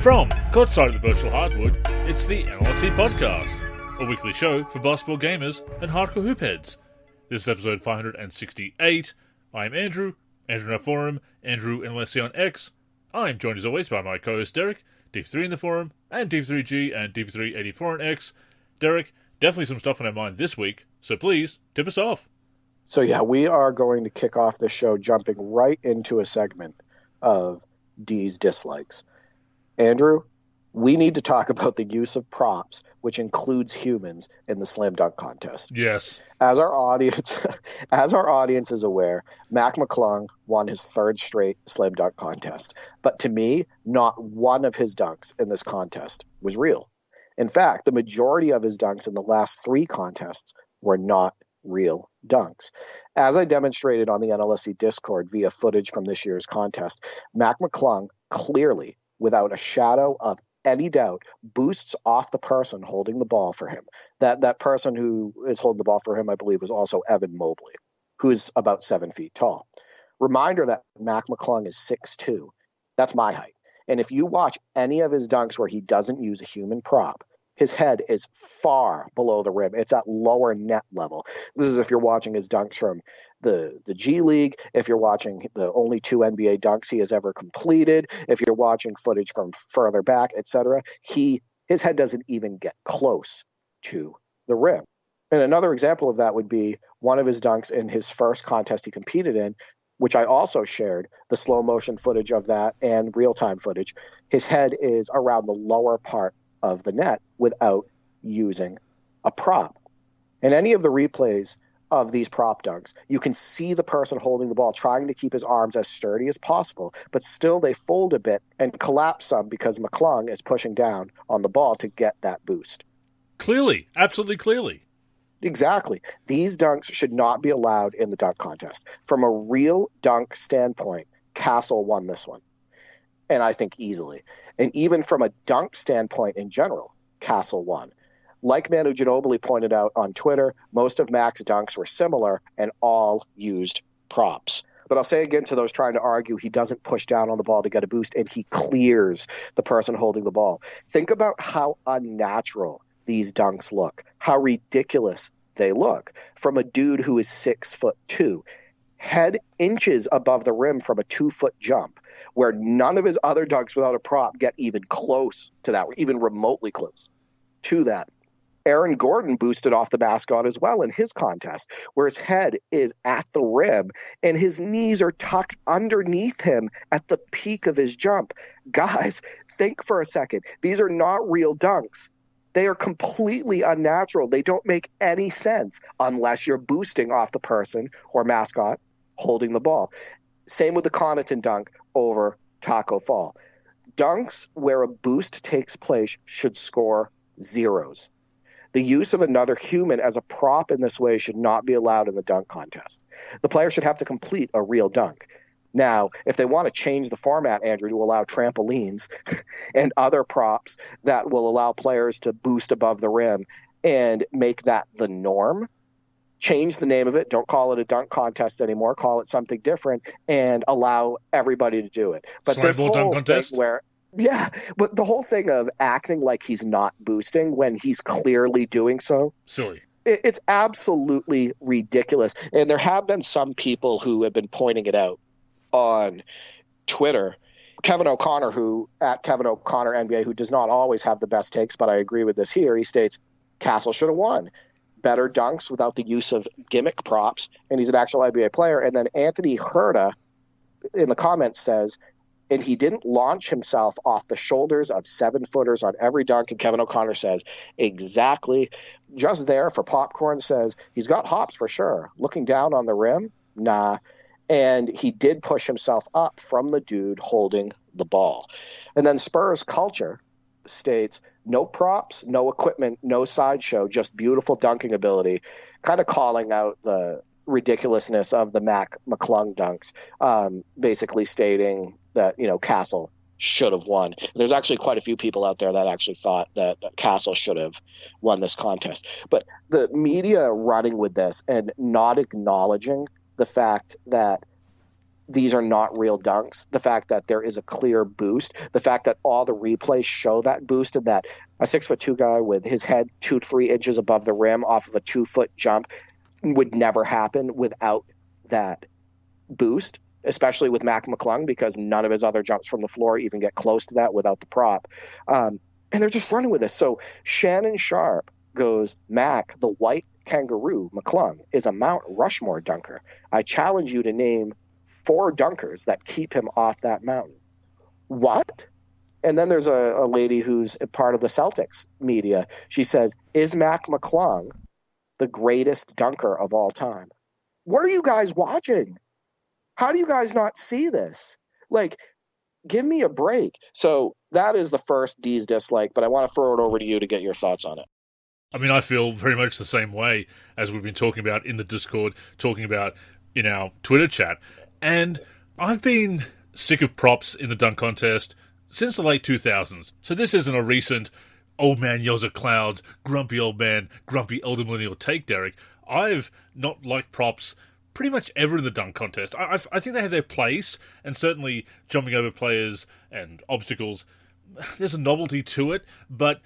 From courtside of the virtual hardwood, it's the NLSC Podcast, a weekly show for basketball gamers and hardcore hoop heads. This is episode 568. I'm Andrew in our forum, Andrew NLSC on X. I'm joined as always by my co-host Derek, DP3 in the forum, and DP3G and DP384 on X. Derek, definitely some stuff on our mind this week, so please, tip us off. So yeah, we are going to kick off the show jumping right into a segment of D's dislikes. Andrew, we need to talk about the use of props, which includes humans, in the slam dunk contest. Yes. As our audience is aware, Mac McClung won his third straight slam dunk contest. But to me, not one of his dunks in this contest was real. In fact, the majority of his dunks in the last three contests were not real dunks. As I demonstrated on the NLSC Discord via footage from this year's contest, Mac McClung clearly, without a shadow of any doubt, boosts off the person holding the ball for him. That person who is holding the ball for him, I believe, was also Evan Mobley, who is about 7 feet tall. Reminder that Mac McClung is 6'2". That's my height. And if you watch any of his dunks where he doesn't use a human prop, his head is far below the rim. It's at lower net level. This is if you're watching his dunks from the G League, if you're watching the only 2 NBA dunks he has ever completed, if you're watching footage from further back, etc. His head doesn't even get close to the rim. And another example of that would be one of his dunks in his first contest he competed in, which I also shared, the slow motion footage of that and real-time footage. His head is around the lower part of the net without using a prop. In any of the replays of these prop dunks, you can see the person holding the ball trying to keep his arms as sturdy as possible, but still they fold a bit and collapse some because McClung is pushing down on the ball to get that boost. Clearly, absolutely clearly. Exactly. These dunks should not be allowed in the dunk contest. From a real dunk standpoint, Castle won this one. And I think easily. And even from a dunk standpoint in general, Castle won. Like Manu Ginobili pointed out on Twitter, most of Mac's dunks were similar and all used props. But I'll say again to those trying to argue he doesn't push down on the ball to get a boost and he clears the person holding the ball. Think about how unnatural these dunks look, how ridiculous they look from a dude who is 6'2", head inches above the rim from a 2-foot jump, where none of his other dunks without a prop get even close to that, even remotely close to that. Aaron Gordon boosted off the mascot as well in his contest, where his head is at the rim and his knees are tucked underneath him at the peak of his jump. Guys, think for a second. These are not real dunks. They are completely unnatural. They don't make any sense unless you're boosting off the person or mascot holding the ball. Same with the Connaughton dunk over Taco Fall. Dunks where a boost takes place should score zeros. The use of another human as a prop in this way should not be allowed in the dunk contest. The player should have to complete a real dunk. Now, if they want to change the format, Andrew, to allow trampolines and other props that will allow players to boost above the rim and make that the norm, change the name of it. Don't call it a dunk contest anymore. Call it something different and allow everybody to do it. But this whole thing where, but the whole thing of acting like he's not boosting when he's clearly doing so. Silly. It's absolutely ridiculous. And there have been some people who have been pointing it out on Twitter. Kevin O'Connor, at Kevin O'Connor NBA, who does not always have the best takes, but I agree with this here. He states, Castle should have won. Better dunks without the use of gimmick props, and he's an actual NBA player. And then Anthony Herta in the comments says, and he didn't launch himself off the shoulders of 7-footers on every dunk. And Kevin O'Connor says, exactly. Just there for popcorn says, he's got hops for sure. Looking down on the rim? Nah. And he did push himself up from the dude holding the ball. And then Spurs Culture states, no props, no equipment, no sideshow, just beautiful dunking ability, kind of calling out the ridiculousness of the Mac McClung dunks, basically stating that, Castle should have won. There's actually quite a few people out there that actually thought that Castle should have won this contest. But the media running with this and not acknowledging the fact that these are not real dunks, the fact that there is a clear boost, the fact that all the replays show that boost, and that a 6'2" guy with his head 2-3 inches above the rim off of a 2-foot jump would never happen without that boost, especially with Mac McClung, because none of his other jumps from the floor even get close to that without the prop. And they're just running with this. So Shannon Sharp goes, Mac, the white kangaroo, McClung, is a Mount Rushmore dunker. I challenge you to name 4 dunkers that keep him off that mountain. What? And then there's a lady who's a part of the Celtics media. She says, is Mac McClung the greatest dunker of all time? What are you guys watching? How do you guys not see this? Like, give me a break. So that is the first D's dislike, but I want to throw it over to you to get your thoughts on it. I mean, I feel very much the same way as we've been talking about in the Discord, talking about in our Twitter chat. And I've been sick of props in the dunk contest since the late 2000s. So this isn't a recent old man yells at clouds, grumpy old man, grumpy elder millennial take, Derek. I've not liked props pretty much ever in the dunk contest. I think they have their place, and certainly jumping over players and obstacles, there's a novelty to it, but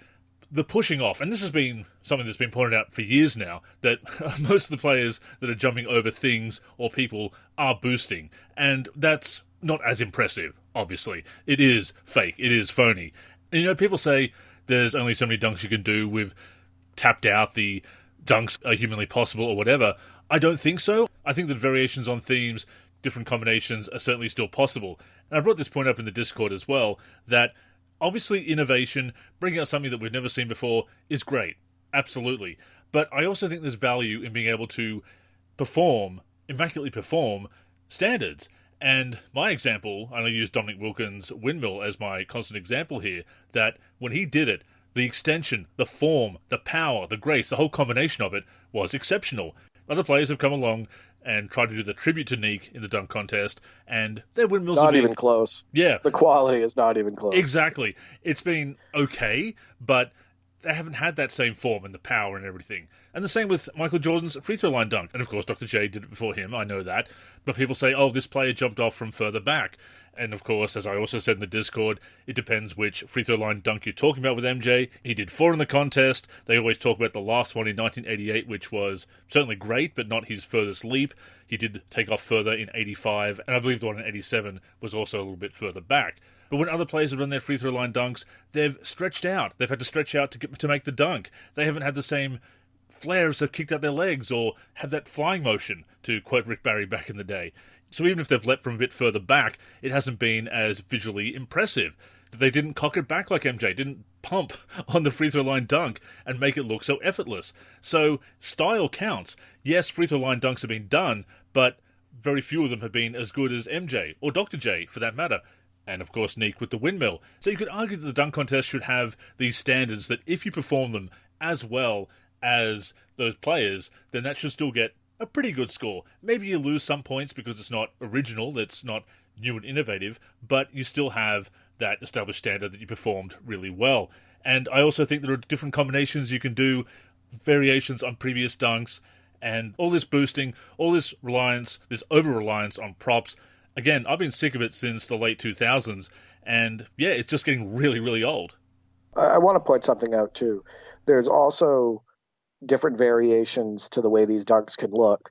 the pushing off, and this has been something that's been pointed out for years now, that most of the players that are jumping over things or people are boosting, and that's not as impressive, obviously. It is fake, it is phony. And, you know, people say there's only so many dunks you can do with tapped out, the dunks are humanly possible or whatever. I don't think so. I think that variations on themes, different combinations are certainly still possible. And I brought this point up in the Discord as well, that obviously innovation, bringing out something that we've never seen before, is great. Absolutely. But I also think there's value in being able to immaculately perform standards. And my example, and I use Dominic Wilkins' windmill as my constant example here, that when he did it, the extension, the form, the power, the grace, the whole combination of it was exceptional. Other players have come along and tried to do the tribute to Neek in the dunk contest, and their windmills not even close. Yeah. The quality is not even close. Exactly. It's been okay, but they haven't had that same form and the power and everything. And the same with Michael Jordan's free throw line dunk. And of course, Dr. J did it before him, I know that. But people say, oh, this player jumped off from further back. And of course, as I also said in the Discord, it depends which free throw line dunk you're talking about with MJ. He did 4 in the contest. They always talk about the last one in 1988, which was certainly great, but not his furthest leap. He did take off further in 85, and I believe the one in 87 was also a little bit further back. But when other players have done their free throw line dunks, they've stretched out. They've had to stretch out to make the dunk. They haven't had the same flair as they've kicked out their legs or had that flying motion, to quote Rick Barry back in the day. So even if they've leapt from a bit further back, it hasn't been as visually impressive. They didn't cock it back like MJ, didn't pump on the free throw line dunk and make it look so effortless. So style counts. Yes, free throw line dunks have been done, but very few of them have been as good as MJ, or Dr. J for that matter. And of course Neek with the windmill. So you could argue that the dunk contest should have these standards that if you perform them as well as those players, then that should still get a pretty good score. Maybe you lose some points because it's not original, it's not new and innovative, but you still have that established standard that you performed really well. And I also think there are different combinations you can do, variations on previous dunks, and all this boosting, all this reliance, this over-reliance on props. Again, I've been sick of it since the late 2000s, and yeah, it's just getting really, really old. I want to point something out too. There's also different variations to the way these dunks can look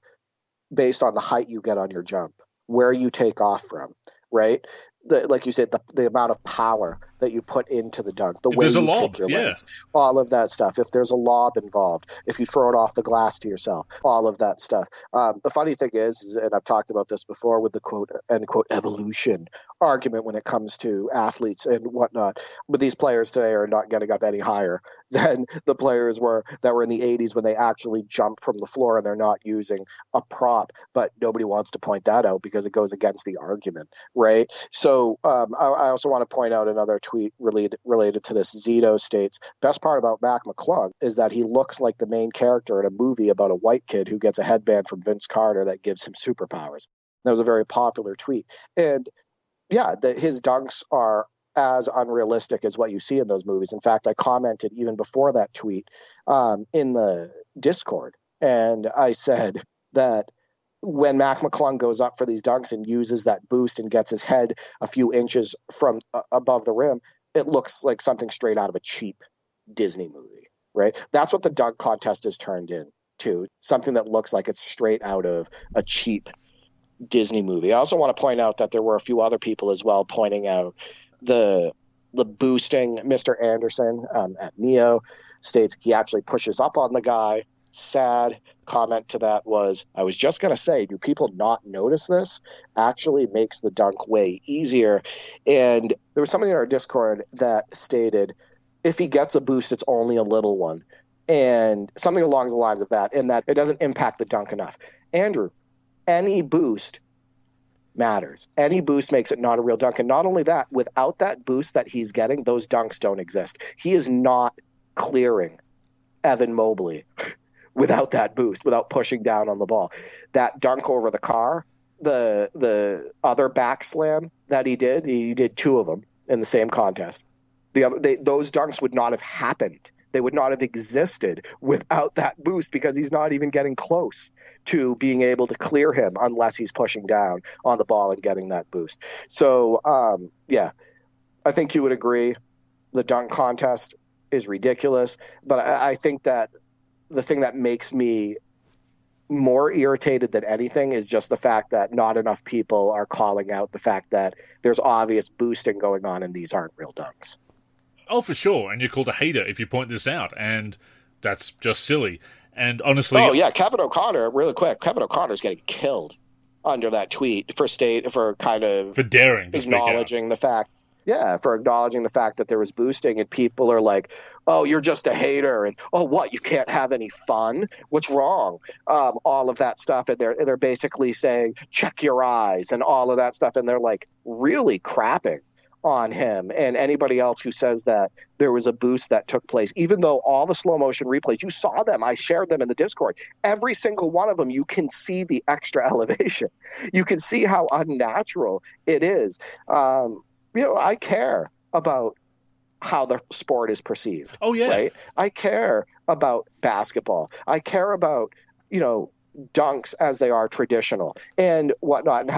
based on the height you get on your jump, where you take off from, right? Like you said, the amount of power that you put into the dunk, the way you kick your legs, all of that stuff. If there's a lob involved, if you throw it off the glass to yourself, all of that stuff. The funny thing is, and I've talked about this before with the quote unquote evolution argument when it comes to athletes and whatnot, but these players today are not getting up any higher than the players that were in the 80s when they actually jumped from the floor and they're not using a prop, but nobody wants to point that out because it goes against the argument, right? So I also want to point out another tweet related to this. Zito states, best part about Mac McClung is that he looks like the main character in a movie about a white kid who gets a headband from Vince Carter that gives him superpowers. That was a very popular tweet. And yeah, his dunks are as unrealistic as what you see in those movies. In fact, I commented even before that tweet in the Discord, and I said that when Mac McClung goes up for these dunks and uses that boost and gets his head a few inches from above the rim, it looks like something straight out of a cheap Disney movie, right? That's what the dunk contest has turned into, something that looks like it's straight out of a cheap Disney movie. I also want to point out that there were a few other people as well pointing out the boosting. Mr. Anderson at Neo states he actually pushes up on the guy. Sad comment to that was, I was just going to say, do people not notice this? Actually makes the dunk way easier. And there was somebody in our Discord that stated, if he gets a boost, it's only a little one. And something along the lines of that, and that it doesn't impact the dunk enough. Andrew, any boost matters. Any boost makes it not a real dunk. And not only that, without that boost that he's getting, those dunks don't exist. He is not clearing Evan Mobley without that boost, without pushing down on the ball. That dunk over the car, the other back slam that he did two of them in the same contest. Those dunks would not have happened. They would not have existed without that boost, because he's not even getting close to being able to clear him unless he's pushing down on the ball and getting that boost. So, I think you would agree the dunk contest is ridiculous. But I think that the thing that makes me more irritated than anything is just the fact that not enough people are calling out the fact that there's obvious boosting going on and these aren't real dunks. Oh, for sure. And you're called a hater if you point this out. And that's just silly. And honestly... Oh, yeah. Kevin O'Connor, really quick. Kevin O'Connor's getting killed under that tweet for daring acknowledging the fact. Yeah, for acknowledging the fact that there was boosting, and people are like, oh, you're just a hater. And, oh, what? You can't have any fun? What's wrong? All of that stuff. And they're basically saying, check your eyes and all of that stuff. And they're like really crapping on him and anybody else who says that there was a boost that took place, even though all the slow motion replays, you saw them, I shared them in the Discord, every single one of them, you can see the extra elevation. You can see how unnatural it is. I care about how the sport is perceived. Oh, yeah. Right? I care about basketball. I care about, dunks as they are traditional and whatnot,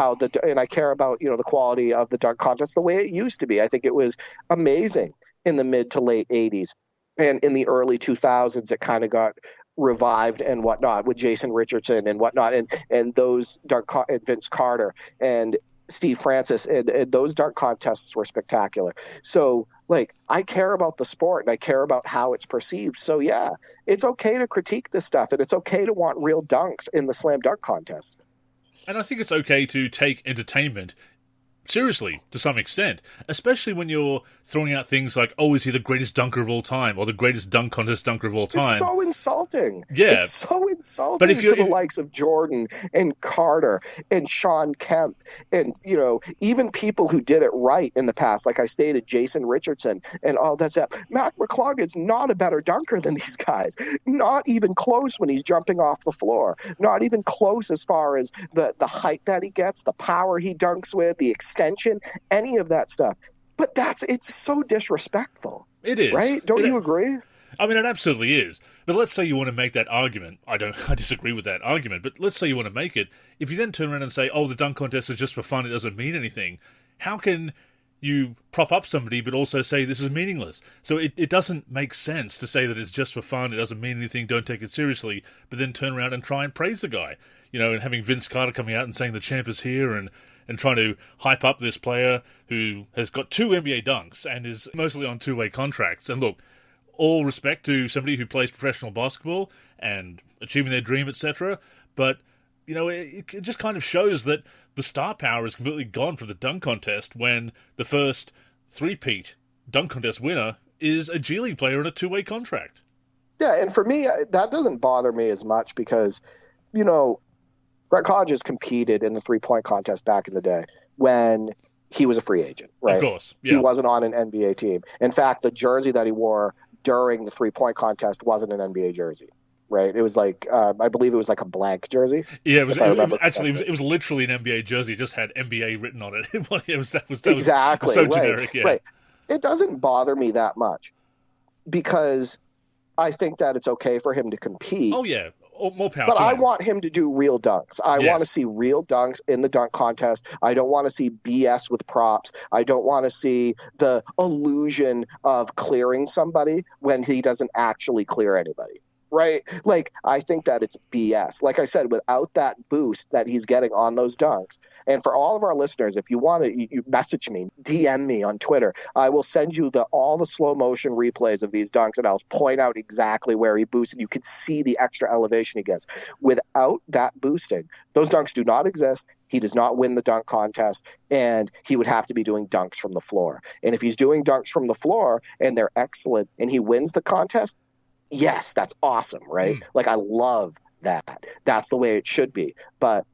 and I care about, the quality of the dunk contest the way it used to be. I think it was amazing in the mid to late 80s, and in the early 2000s it kind of got revived and whatnot with Jason Richardson and whatnot, and those and Vince Carter and Steve Francis, and those dunk contests were spectacular. So, I care about the sport and I care about how it's perceived. So, yeah, it's okay to critique this stuff, and it's okay to want real dunks in the slam dunk contest. And I think it's okay to take entertainment seriously, to some extent, especially when you're throwing out things like, oh, is he the greatest dunker of all time, or the greatest dunk contest dunker of all time? It's so insulting. Yeah. It's so insulting to the likes of Jordan and Carter and Sean Kemp and, even people who did it right in the past, like I stated, Jason Richardson and all that stuff. Mac McClung is not a better dunker than these guys. Not even close when he's jumping off the floor. Not even close as far as the height that he gets, the power he dunks with, the extension, any of that stuff. But it's so disrespectful. It is. Right? Don't you agree? I mean, it absolutely is. But let's say you want to make that argument. I disagree with that argument, but let's say you want to make it. If you then turn around and say, oh, the dunk contest is just for fun, it doesn't mean anything, how can you prop up somebody but also say this is meaningless? So it doesn't make sense to say that it's just for fun, it doesn't mean anything, don't take it seriously, but then turn around and try and praise the guy. And having Vince Carter coming out and saying the champ is here and trying to hype up this player who has got 2 NBA dunks and is mostly on 2-way contracts. And look, all respect to somebody who plays professional basketball and achieving their dream, etc. But, it just kind of shows that the star power is completely gone from the dunk contest when the first three-peat dunk contest winner is a G League player on a 2-way contract. Yeah, and for me, that doesn't bother me as much because, Brett Hodges competed in the three-point contest back in the day when he was a free agent, right? Of course, yeah. He wasn't on an NBA team. In fact, the jersey that he wore during the three-point contest wasn't an NBA jersey, right? It was I believe it was like a blank jersey. Yeah, it was literally an NBA jersey. It just had NBA written on it. That was exactly so right, generic. Yeah. Right. It doesn't bother me that much because I think that it's okay for him to compete. Oh, yeah. more power But to I him. want him to do real dunks. I Yes. want to see real dunks in the dunk contest. I don't want to see BS with props. I don't want to see the illusion of clearing somebody when he doesn't actually clear anybody. Right? Like, I think that it's BS. Like I said, without that boost that he's getting on those dunks. And for all of our listeners, if you want to, you message me, DM me on Twitter. I will send you all the slow motion replays of these dunks, and I'll point out exactly where he boosts, and you can see the extra elevation he gets. Without that boosting, those dunks do not exist. He does not win the dunk contest, and he would have to be doing dunks from the floor. And if he's doing dunks from the floor and they're excellent and he wins the contest, yes, that's awesome, right? Like, I love that. That's the way it should be. But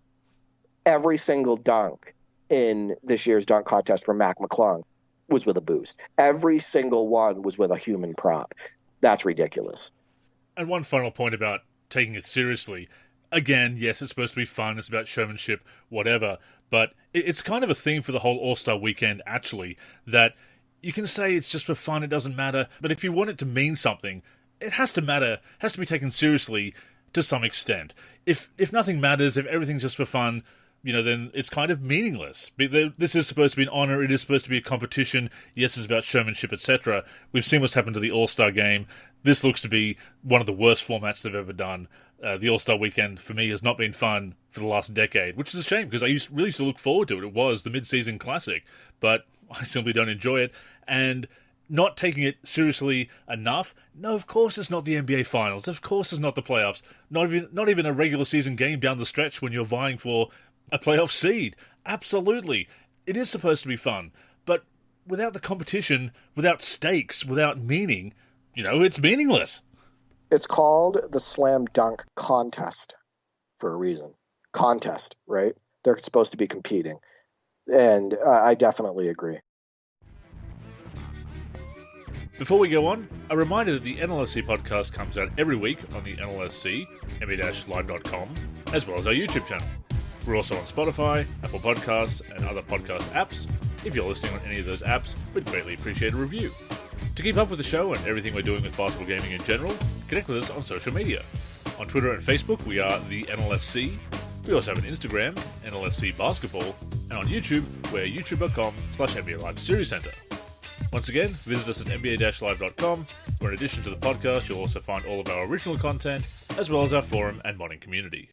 every single dunk in this year's dunk contest for Mac McClung was with a boost. Every single one was with a human prop. That's ridiculous. And one final point about taking it seriously. Again, yes, it's supposed to be fun. It's about showmanship, whatever. But it's kind of a theme for the whole All-Star weekend, actually, that you can say it's just for fun, it doesn't matter. But if you want it to mean something, it has to matter, has to be taken seriously to some extent. If nothing matters, if everything's just for fun, then it's kind of meaningless. This is supposed to be an honor, it is supposed to be a competition, yes, it's about showmanship, etc. We've seen what's happened to the All-Star game. This looks to be one of the worst formats they've ever done. The All-Star weekend, for me, has not been fun for the last decade, which is a shame, because I really used to look forward to it. It was the mid-season classic, but I simply don't enjoy it, and not taking it seriously enough. No, of course it's not the NBA Finals. Of course it's not the playoffs. Not even a regular season game down the stretch when you're vying for a playoff seed. Absolutely. It is supposed to be fun. But without the competition, without stakes, without meaning, it's meaningless. It's called the Slam Dunk Contest for a reason. Contest, right? They're supposed to be competing. And I definitely agree. Before we go on, a reminder that the NLSC podcast comes out every week on the NLSC, nba-live.com, as well as our YouTube channel. We're also on Spotify, Apple Podcasts, and other podcast apps. If you're listening on any of those apps, we'd greatly appreciate a review. To keep up with the show and everything we're doing with basketball gaming in general, connect with us on social media. On Twitter and Facebook, we are the NLSC. We also have an Instagram, NLSC Basketball, and on YouTube, we're youtube.com/NBA Live Series Center. Once again, visit us at nba-live.com, where in addition to the podcast, you'll also find all of our original content, as well as our forum and modding community.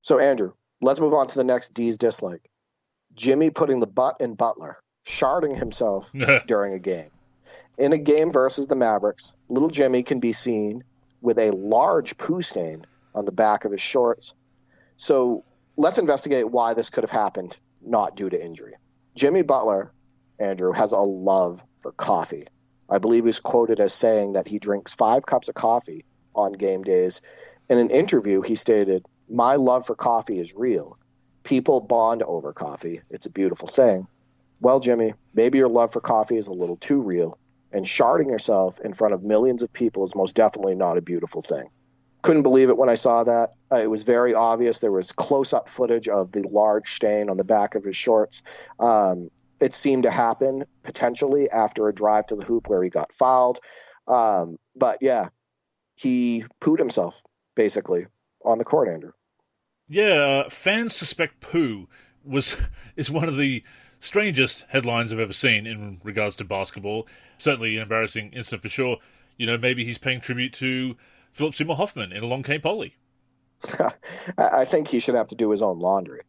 So, Andrew, let's move on to the next D's dislike. Jimmy putting the butt in Butler, sharding himself during a game. In a game versus the Mavericks, little Jimmy can be seen with a large poo stain on the back of his shorts. So let's investigate why this could have happened, not due to injury. Jimmy Butler, Andrew, has a love for coffee. I believe he's quoted as saying that he drinks 5 cups of coffee on game days. In an interview, he stated, "My love for coffee is real. People bond over coffee. It's a beautiful thing." Well, Jimmy, maybe your love for coffee is a little too real, and sharding yourself in front of millions of people is most definitely not a beautiful thing. Couldn't believe it when I saw that. It was very obvious. There was close-up footage of the large stain on the back of his shorts. It seemed to happen potentially after a drive to the hoop where he got fouled. But yeah, he pooed himself basically on the court, Andrew. Yeah, fans suspect poo is one of the strangest headlines I've ever seen in regards to basketball. Certainly an embarrassing incident for sure. Maybe he's paying tribute to Philip Seymour Hoffman in Along Came Polly. I think he should have to do his own laundry.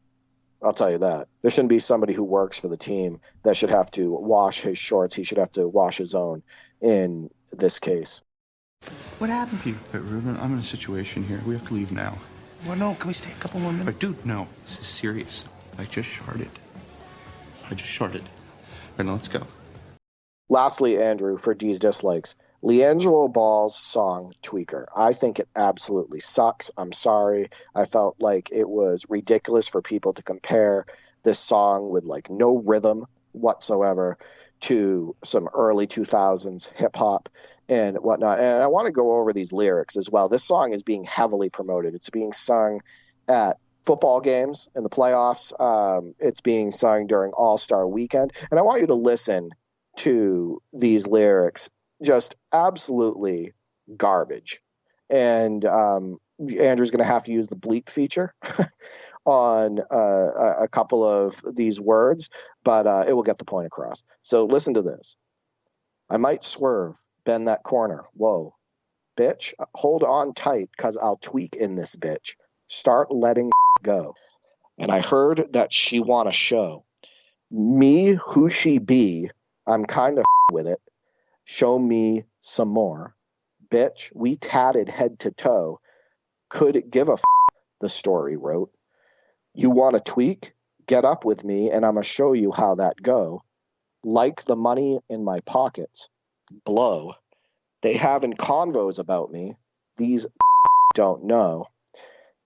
I'll tell you that. There shouldn't be somebody who works for the team that should have to wash his shorts. He should have to wash his own in this case. What happened to you? But Ruben, I'm in a situation here. We have to leave now. Well, no, can we stay a couple more minutes? But dude, no. This is serious. I just sharted. All right, now let's go. Lastly, Andrew, for D's dislikes, LiAngelo Ball's song Tweaker. I think it absolutely sucks. I'm sorry. I felt like it was ridiculous for people to compare this song with like no rhythm whatsoever to some early 2000s hip hop and whatnot. And I want to go over these lyrics as well. This song is being heavily promoted. It's being sung at football games in the playoffs. It's being sung during All-Star Weekend. And I want you to listen to these lyrics, just absolutely garbage. And Andrew's going to have to use the bleep feature on a couple of these words, but it will get the point across. So listen to this. I might swerve, bend that corner. Whoa, bitch, hold on tight, because I'll tweak in this bitch. Start letting go. And I heard that she want to show me who she be. I'm kind of with it. Show me some more. Bitch, we tatted head to toe. Could give a the story wrote. You want to tweak? Get up with me and I'm going to show you how that go. Like the money in my pockets. Blow. They having convos about me. These don't know.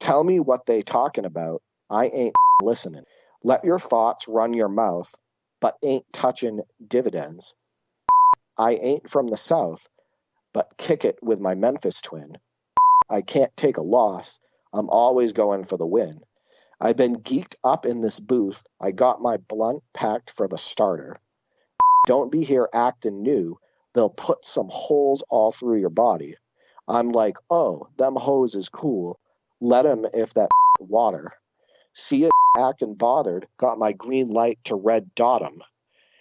Tell me what they talking about. I ain't listening. Let your thoughts run your mouth, but ain't touching dividends. I ain't from the South, but kick it with my Memphis twin. I can't take a loss. I'm always going for the win. I've been geeked up in this booth. I got my blunt packed for the starter. Don't be here acting new. They'll put some holes all through your body. I'm like, oh, them hoes is cool. Let 'em if that water. See it acting bothered. Got my green light to red dot 'em.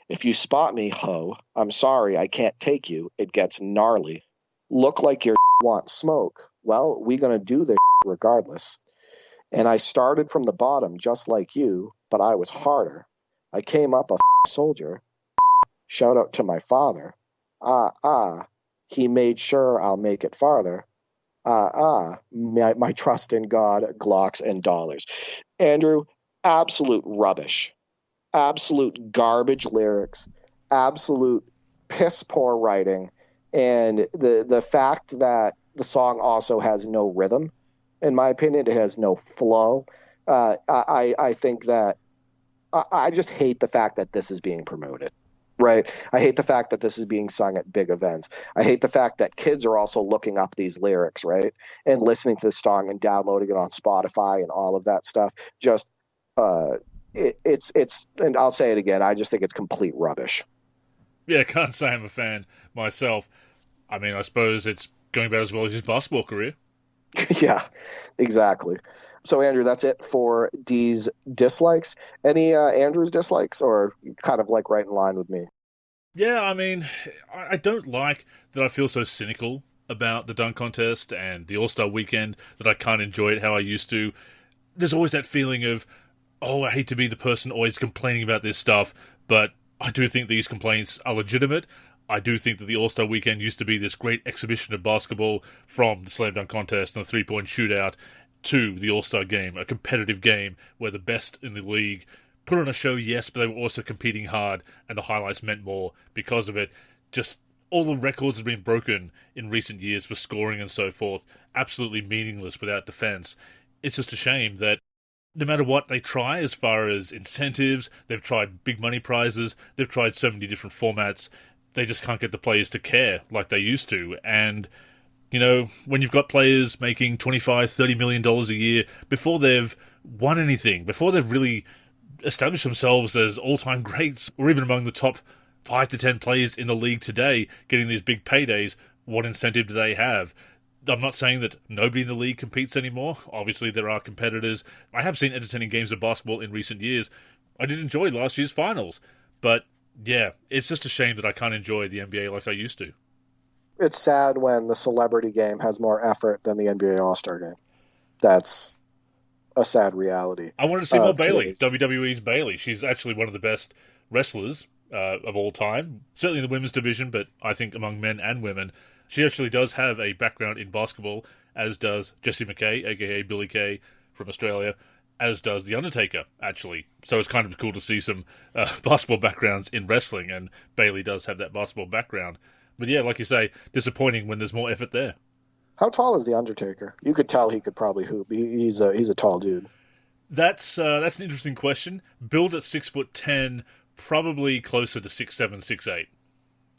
If you spot me, ho, I'm sorry, I can't take you. It gets gnarly. Look like you want smoke. Well, we gonna do this regardless. And I started from the bottom just like you, but I was harder. I came up a soldier. Shout out to my father. He made sure I'll make it farther. My trust in God, Glocks, and dollars. Andrew, absolute rubbish. Absolute garbage lyrics. Absolute piss poor writing. And the fact that the song also has no rhythm, in my opinion, it has no flow. I think that I just hate the fact that this is being promoted. Right. I hate the fact that this is being sung at big events. I hate the fact that kids are also looking up these lyrics, right, and listening to this song and downloading it on Spotify and all of that stuff. Just it's and I'll say it again. I just think it's complete rubbish. Yeah, I can't say I'm a fan myself. I mean, I suppose it's going about as well as his basketball career. Yeah, exactly. So, Andrew, that's it for D's dislikes. Any Andrew's dislikes, or kind of like right in line with me? Yeah, I mean, I don't like that I feel so cynical about the dunk contest and the All-Star weekend that I can't enjoy it how I used to. There's always that feeling of, oh, I hate to be the person always complaining about this stuff, but I do think these complaints are legitimate. I do think that the All-Star weekend used to be this great exhibition of basketball, from the slam dunk contest and the three-point shootout to the All-Star game, a competitive game where the best in the league put on a show, yes, but they were also competing hard, and the highlights meant more because of it. Just all the records have been broken in recent years for scoring and so forth, absolutely meaningless without defense. It's just a shame that no matter what they try as far as incentives, they've tried big money prizes, they've tried so many different formats, they just can't get the players to care like they used to. And you know, when you've got players making $25-30 million a year before they've won anything, before they've really established themselves as all-time greats, or even among the top 5 to 10 players in the league today, getting these big paydays, what incentive do they have? I'm not saying that nobody in the league competes anymore. Obviously, there are competitors. I have seen entertaining games of basketball in recent years. I did enjoy last year's finals. But, yeah, it's just a shame that I can't enjoy the NBA like I used to. It's sad when the celebrity game has more effort than the NBA All-Star game. That's a sad reality. I wanted to see more Bayley, WWE's Bayley. She's actually one of the best wrestlers of all time, certainly in the women's division, but I think among men and women. She actually does have a background in basketball, as does Jessie McKay, a.k.a. Billy Kay from Australia, as does The Undertaker, actually. So it's kind of cool to see some basketball backgrounds in wrestling, and Bayley does have that basketball background. But yeah, like you say, disappointing when there's more effort there. How tall is The Undertaker? You could tell he could probably hoop. He's a tall dude. That's an interesting question. Billed at 6'10", probably closer to 6'7", 6'8".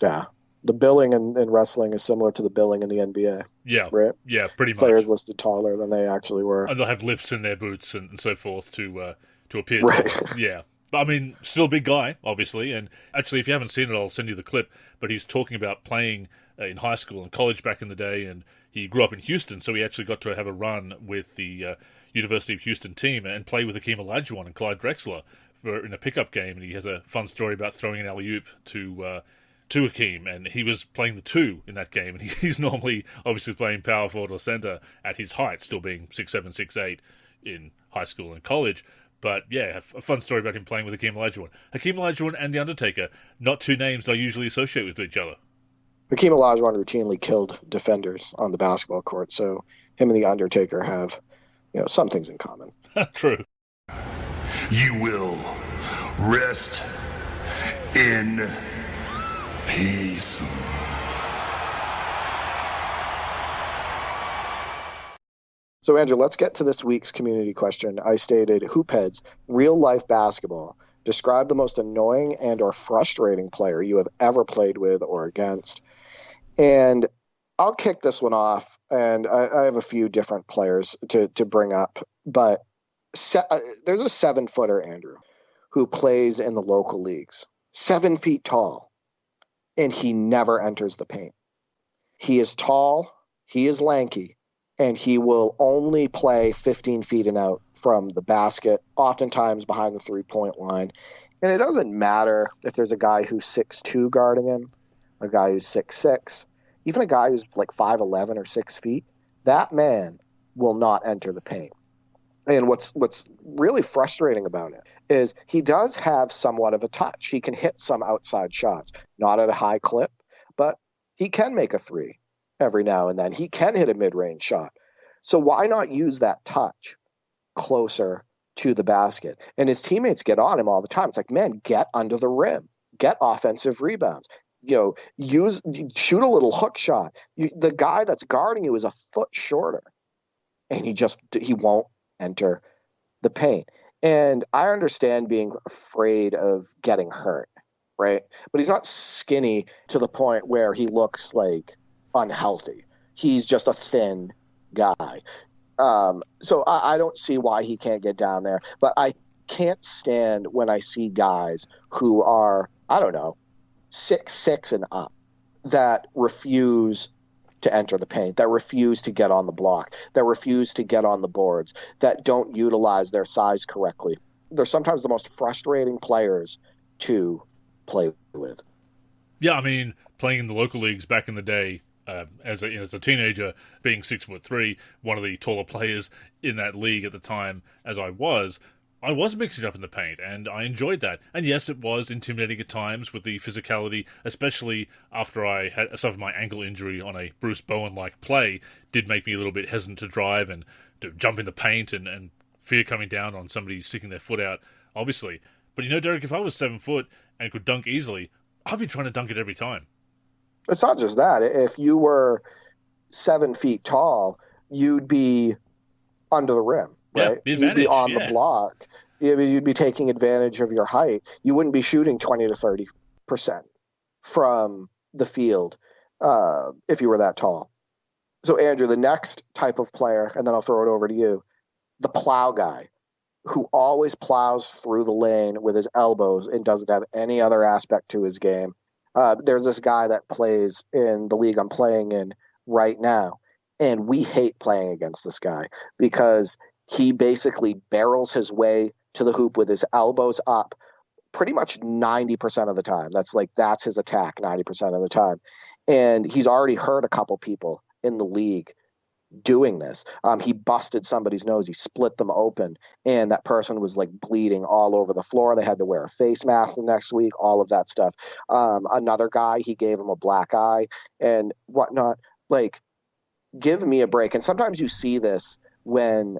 Yeah. The billing in wrestling is similar to the billing in the NBA. Yeah. Right? Yeah, pretty much. Players listed taller than they actually were. And they'll have lifts in their boots and so forth to appear right. taller. Yeah. But I mean, still a big guy, obviously. And actually, if you haven't seen it, I'll send you the clip. But he's talking about playing in high school and college back in the day. And he grew up in Houston, so he actually got to have a run with the University of Houston team and play with Hakeem Olajuwon and Clyde Drexler in a pickup game. And he has a fun story about throwing an alley-oop to Hakeem, and he was playing the 2 in that game, and he's normally obviously playing power forward or center at his height, still being 6'7", 6'8" in high school and college. But yeah, a fun story about him playing with Hakeem Olajuwon. Hakeem Olajuwon and The Undertaker, not two names that I usually associate with each other. Hakeem Olajuwon routinely killed defenders on the basketball court, so him and The Undertaker have, some things in common. True. You will rest in peace. So, Andrew, let's get to this week's community question. I stated, Hoopheads, real-life basketball. Describe the most annoying and or frustrating player you have ever played with or against. And I'll kick this one off, and I have a few different players to bring up. But there's a 7-footer, Andrew, who plays in the local leagues. 7 feet tall. And he never enters the paint. He is tall, he is lanky, and he will only play 15 feet and out from the basket, oftentimes behind the three-point line. And it doesn't matter if there's a guy who's 6'2" guarding him, a guy who's 6'6", even a guy who's like 5'11" or 6 feet. That man will not enter the paint. And what's really frustrating about it is he does have somewhat of a touch. He can hit some outside shots, not at a high clip, but he can make a 3 every now and then. He can hit a mid-range shot. So why not use that touch closer to the basket? And his teammates get on him all the time. It's like, man, get under the rim, get offensive rebounds. Shoot a little hook shot. The guy that's guarding you is a foot shorter, and he won't enter the paint. And I understand being afraid of getting hurt, right? But he's not skinny to the point where he looks like unhealthy. He's just a thin guy. So I don't see why he can't get down there. But I can't stand when I see guys who are, 6'6" and up that refuse to enter the paint, that refuse to get on the block, that refuse to get on the boards, that don't utilize their size correctly. They're sometimes the most frustrating players to play with. Yeah, I mean, playing in the local leagues back in the day, as a teenager, being 6'3", one of the taller players in that league at the time, as I was mixing up in the paint, and I enjoyed that. And yes, it was intimidating at times with the physicality, especially after I had suffered my ankle injury on a Bruce Bowen-like play, did make me a little bit hesitant to drive and to jump in the paint and fear coming down on somebody sticking their foot out, obviously. But Derek, if I was 7 foot and could dunk easily, I'd be trying to dunk it every time. It's not just that. If you were 7 feet tall, you'd be under the rim. Right? Yeah, you'd be on the block. You'd be taking advantage of your height. You wouldn't be shooting 20 to 30% from the field if you were that tall. So, Andrew, the next type of player, and then I'll throw it over to you, the plow guy who always plows through the lane with his elbows and doesn't have any other aspect to his game. There's this guy that plays in the league I'm playing in right now, and we hate playing against this guy because he basically barrels his way to the hoop with his elbows up pretty much 90% of the time. That's his attack 90% of the time. And he's already hurt a couple people in the league doing this. He busted somebody's nose. He split them open, and that person was bleeding all over the floor. They had to wear a face mask the next week, all of that stuff. Another guy, he gave him a black eye and whatnot. Give me a break. And sometimes you see this when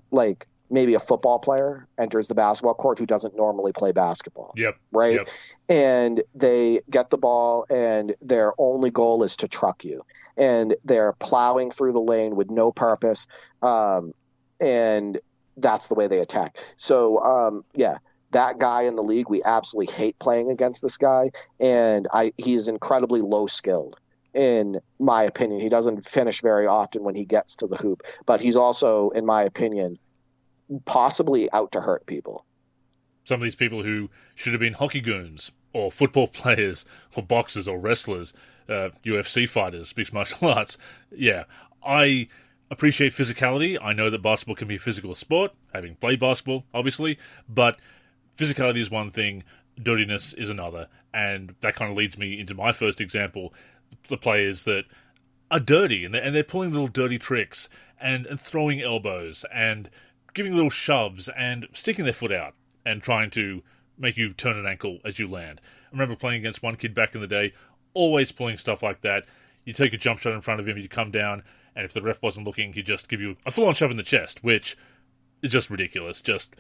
maybe a football player enters the basketball court who doesn't normally play basketball. Yep. Right. Yep. And they get the ball and their only goal is to truck you, and they're plowing through the lane with no purpose. And that's the way they attack. So, that guy in the league, we absolutely hate playing against this guy. And he's incredibly low skilled. In my opinion, he doesn't finish very often when he gets to the hoop, but he's also, in my opinion, possibly out to hurt people. Some of these people who should have been hockey goons, or football players, or boxers, or wrestlers, UFC fighters, mixed martial arts. Yeah, I appreciate physicality. I know that basketball can be a physical sport, having played basketball, obviously, but physicality is one thing, dirtiness is another, and that kind of leads me into my first example, the players that are dirty, and they're pulling little dirty tricks, and throwing elbows, and giving little shoves, and sticking their foot out, and trying to make you turn an ankle as you land. I remember playing against one kid back in the day, always pulling stuff like that. You take a jump shot in front of him, you come down, and if the ref wasn't looking, he'd just give you a full-on shove in the chest, which is just ridiculous, just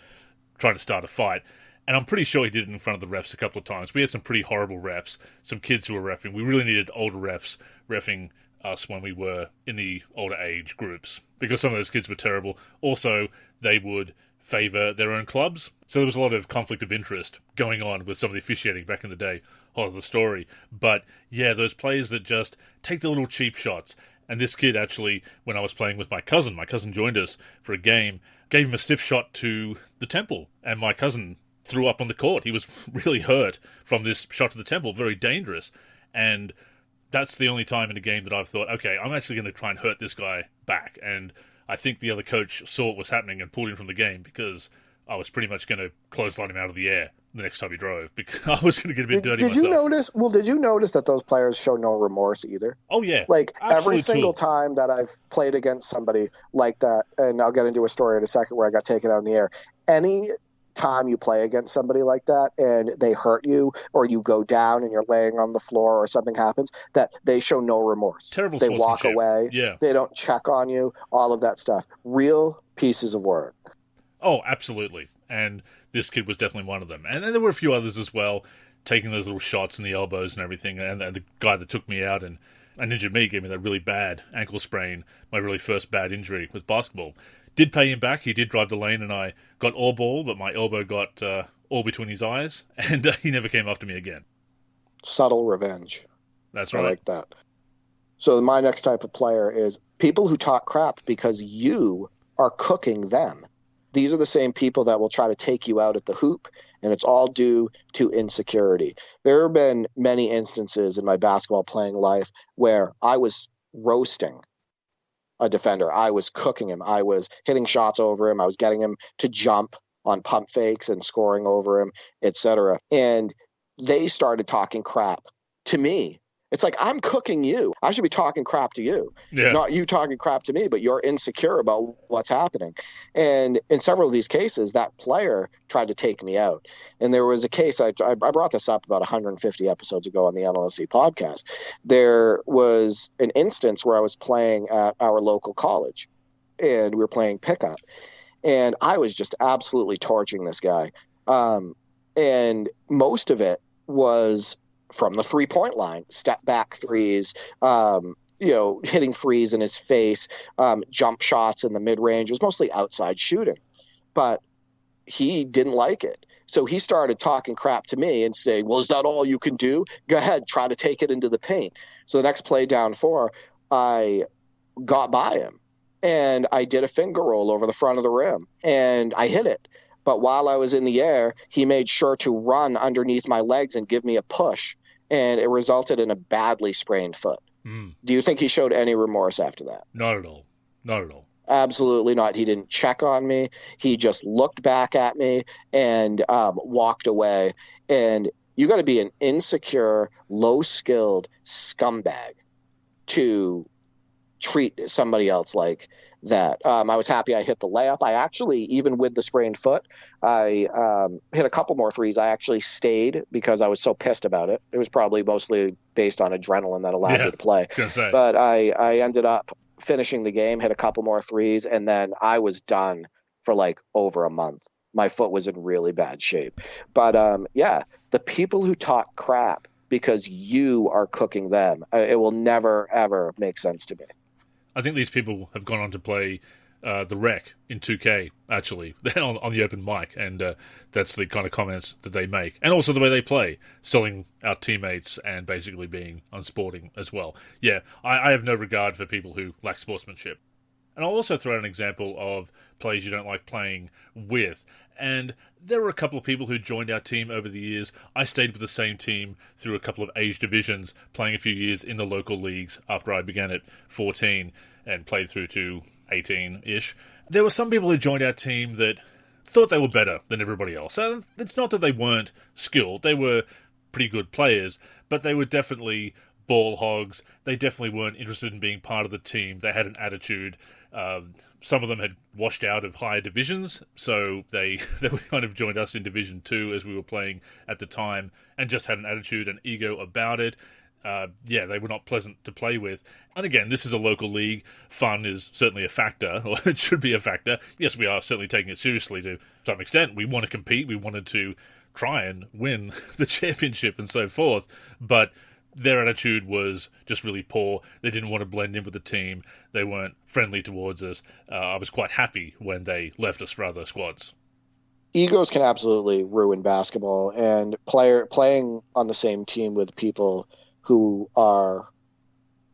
trying to start a fight. And I'm pretty sure he did it in front of the refs a couple of times. We had some pretty horrible refs, some kids who were reffing. We really needed older refs reffing us when we were in the older age groups, because some of those kids were terrible. Also, they would favour their own clubs, so there was a lot of conflict of interest going on with some of the officiating back in the day. Whole of the story. But yeah, those players that just take the little cheap shots. And this kid actually, when I was playing with my cousin joined us for a game, gave him a stiff shot to the temple, and my cousin threw up on the court. He was really hurt from this shot to the temple, very dangerous. And that's the only time in a game that I've thought, okay, I'm actually going to try and hurt this guy back. And I think the other coach saw what was happening and pulled him from the game, because I was pretty much going to clothesline him out of the air the next time he drove, because I was going to get a bit dirty myself. Did you notice that those players show no remorse either? Oh, yeah. Like, absolute every single time that I've played against somebody like that, and I'll get into a story in a second where I got taken out in the air, any time you play against somebody like that and they hurt you, or you go down and you're laying on the floor or something happens, that they show no remorse. Terrible They walk sportsmanship. away. Yeah. They don't check on you, all of that stuff. Real pieces of work. Oh, absolutely. And this kid was definitely one of them. And then there were a few others as well, taking those little shots in the elbows and everything. And the guy that took me out and injured me gave me that really bad ankle sprain, my really first bad injury with basketball. Did pay him back. He did drive the lane, and I got all ball, but my elbow got all between his eyes, and he never came after me again. Subtle revenge. That's right. I like that. So my next type of player is people who talk crap because you are cooking them. These are the same people that will try to take you out at the hoop, and it's all due to insecurity. There have been many instances in my basketball playing life where I was roasting a defender. I was cooking him. I was hitting shots over him. I was getting him to jump on pump fakes and scoring over him, etc. And they started talking crap to me. It's like, I'm cooking you. I should be talking crap to you. Yeah. Not you talking crap to me, but you're insecure about what's happening. And in several of these cases, that player tried to take me out. And there was a case, I brought this up about 150 episodes ago on the NLSC podcast. There was an instance where I was playing at our local college, and we were playing pickup. And I was just absolutely torching this guy. And most of it was from the 3-point line, step back threes, hitting threes in his face, jump shots in the mid range. It was mostly outside shooting, but he didn't like it. So he started talking crap to me and saying, well, is that all you can do? Go ahead, try to take it into the paint. So the next play down 4, I got by him and I did a finger roll over the front of the rim and I hit it. But while I was in the air, he made sure to run underneath my legs and give me a push. And it resulted in a badly sprained foot. Do you think he showed any remorse after that? Not at all. Not at all. Absolutely not. He didn't check on me. He just looked back at me and walked away. And you got to be an insecure, low-skilled scumbag to treat somebody else like that. I was happy I hit the layup. I actually, even with the sprained foot, I hit a couple more threes. I actually stayed because I was so pissed about it. It was probably mostly based on adrenaline that allowed me to play. But I ended up finishing the game, hit a couple more threes, and then I was done for like over a month. My foot was in really bad shape. But the people who talk crap because you are cooking them, it will never, ever make sense to me. I think these people have gone on to play the Rec in 2K, actually, on the open mic, and that's the kind of comments that they make. And also the way they play, selling out teammates and basically being unsporting as well. Yeah, I have no regard for people who lack sportsmanship. And I'll also throw out an example of players you don't like playing with. And there were a couple of people who joined our team over the years. I stayed with the same team through a couple of age divisions, playing a few years in the local leagues after I began at 14 and played through to 18-ish. There were some people who joined our team that thought they were better than everybody else. And it's not that they weren't skilled. They were pretty good players, but they were definitely ball hogs. They definitely weren't interested in being part of the team. They had an attitude. Some of them had washed out of higher divisions, so they were kind of joined us in Division 2 as we were playing at the time, and just had an attitude and ego about it. They were not pleasant to play with. And again, this is a local league. Fun is certainly a factor, or it should be a factor. Yes, we are certainly taking it seriously to some extent. We want to compete. We wanted to try and win the championship and so forth, but their attitude was just really poor. They didn't want to blend in with the team. They weren't friendly towards us. I was quite happy when they left us for other squads. Egos can absolutely ruin basketball, and playing on the same team with people who are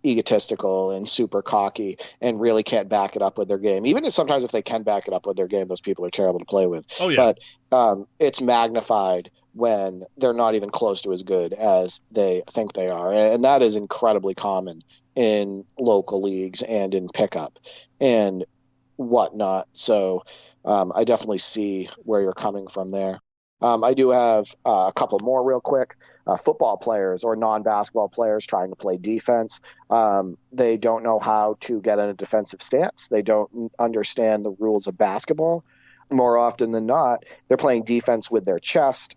egotistical and super cocky and really can't back it up with their game. Even if sometimes if they can back it up with their game, those people are terrible to play with. Oh, yeah. But it's magnified when they're not even close to as good as they think they are. And that is incredibly common in local leagues and in pickup and whatnot. So I definitely see where you're coming from there. I do have a couple more real quick. Football players or non-basketball players trying to play defense. They don't know how to get in a defensive stance. They don't understand the rules of basketball. More often than not, they're playing defense with their chest,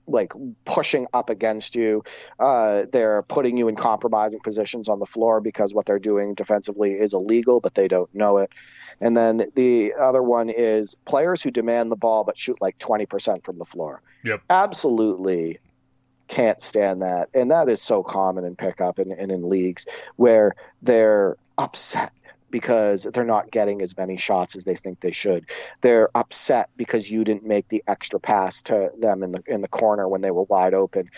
like pushing up against you. They're putting you in compromising positions on the floor because what they're doing defensively is illegal, but they don't know it. And then the other one is players who demand the ball but shoot like 20% from the floor. Yep. Absolutely can't stand that. And that is so common in pickup and in leagues where they're upset because they're not getting as many shots as they think they should. They're upset because you didn't make the extra pass to them in the corner when they were wide open.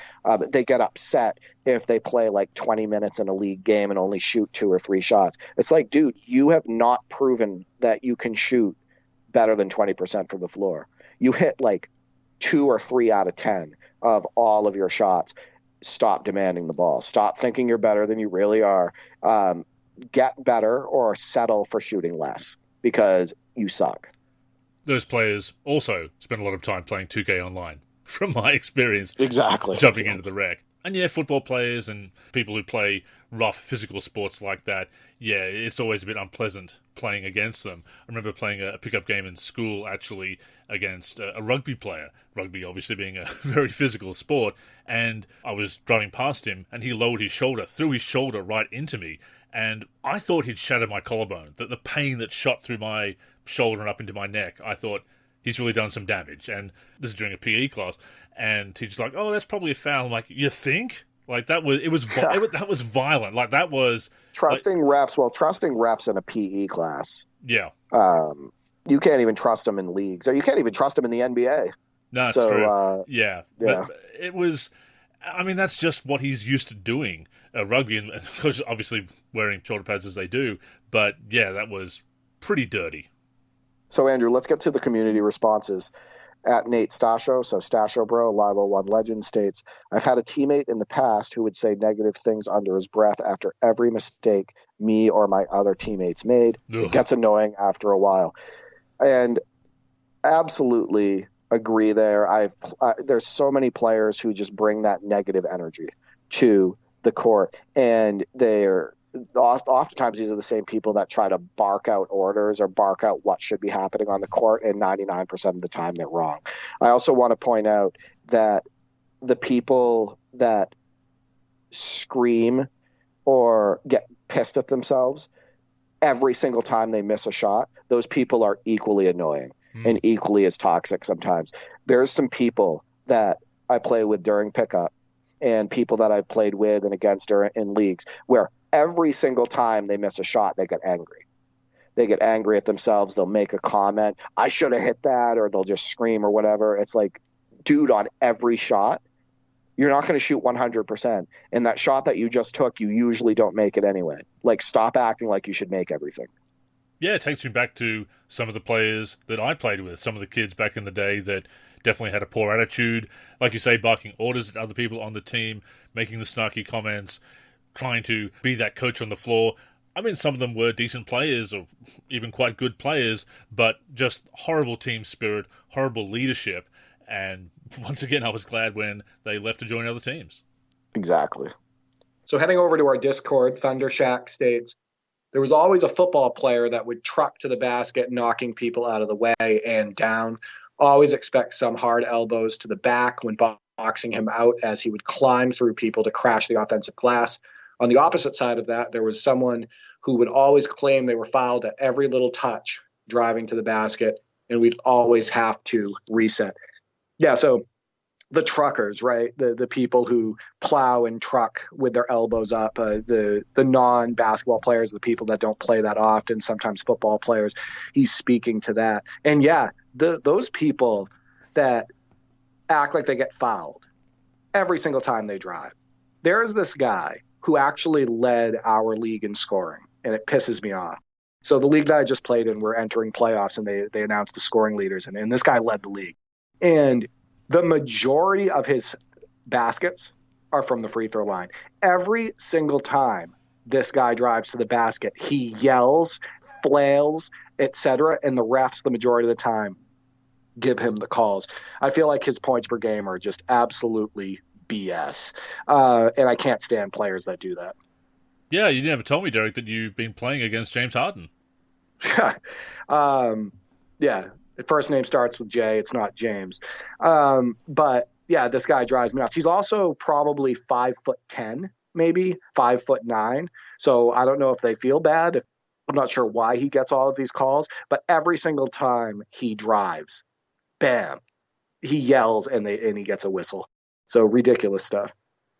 They get upset if they play like 20 minutes in a league game and only shoot 2 or 3 shots. It's like, dude, you have not proven that you can shoot better than 20% from the floor. You hit like 2 or 3 out of 10 of all of your shots. Stop demanding the ball. Stop thinking you're better than you really are. Get better or settle for shooting less because you suck. Those players also spend a lot of time playing 2K online, from my experience. Exactly. Jumping into the wreck. And yeah, football players and people who play rough physical sports like that, yeah, it's always a bit unpleasant playing against them. I remember playing a pickup game in school, actually, against a rugby player. Rugby obviously being a very physical sport. And I was driving past him, and he lowered his shoulder, threw his shoulder right into me. And I thought he'd shattered my collarbone, that the pain that shot through my shoulder and up into my neck, I thought he's really done some damage. And this is during a PE class. And teacher's like, oh, that's probably a foul. I'm like, you think? Like, that was violent. Like, that was... Trusting refs in a PE class. Yeah. You can't even trust them in leagues. Or you can't even trust them in the NBA. No, it's true. Yeah. But it was... I mean, that's just what he's used to doing. Rugby, and obviously wearing shoulder pads as they do. But, yeah, that was pretty dirty. So, Andrew, let's get to the community responses. At Nate Stasho, so Stasho Bro, Live 01 Legend, states, I've had a teammate in the past who would say negative things under his breath after every mistake me or my other teammates made. Ugh. It gets annoying after a while. And absolutely agree there. There's so many players who just bring that negative energy to the court, and oftentimes these are the same people that try to bark out orders or bark out what should be happening on the court, and 99% of the time they're wrong. I also want to point out that the people that scream or get pissed at themselves every single time they miss a shot, those people are equally annoying and equally as toxic sometimes. There's some people that I play with during pickup and people that I've played with and against in leagues where every single time they miss a shot, they get angry. They get angry at themselves. They'll make a comment, I should have hit that, or they'll just scream or whatever. It's like, dude, on every shot, you're not going to shoot 100%. And that shot that you just took, you usually don't make it anyway. Like, stop acting like you should make everything. Yeah, it takes me back to some of the players that I played with, some of the kids back in the day that definitely had a poor attitude. Like you say, barking orders at other people on the team, making the snarky comments, trying to be that coach on the floor. I mean, some of them were decent players or even quite good players, but just horrible team spirit, horrible leadership. And once again, I was glad when they left to join other teams. Exactly. So heading over to our Discord, Thunder Shack states, there was always a football player that would truck to the basket, knocking people out of the way and down. Always expect some hard elbows to the back when boxing him out, as he would climb through people to crash the offensive glass. On the opposite side of that, there was someone who would always claim they were fouled at every little touch driving to the basket, and we'd always have to reset. Yeah, so the truckers, right? The people who plow and truck with their elbows up, the non-basketball players, the people that don't play that often, sometimes football players, he's speaking to that. And yeah, those people that act like they get fouled every single time they drive. There is this guy who actually led our league in scoring, and it pisses me off. So the league that I just played in, we're entering playoffs, and they announced the scoring leaders, and this guy led the league. And the majority of his baskets are from the free throw line. Every single time this guy drives to the basket, he yells, flails, etc., and the refs, the majority of the time, give him the calls. I feel like his points per game are just absolutely BS. And I can't stand players that do that. Yeah, you never told me, Derek, that you've been playing against James Harden. Yeah. The first name starts with J. It's not James. But yeah, this guy drives me nuts. He's also probably 5'10", maybe 5'9". So I don't know if they feel bad. I'm not sure why he gets all of these calls, but every single time he drives, bam, he yells and he gets a whistle. So ridiculous stuff.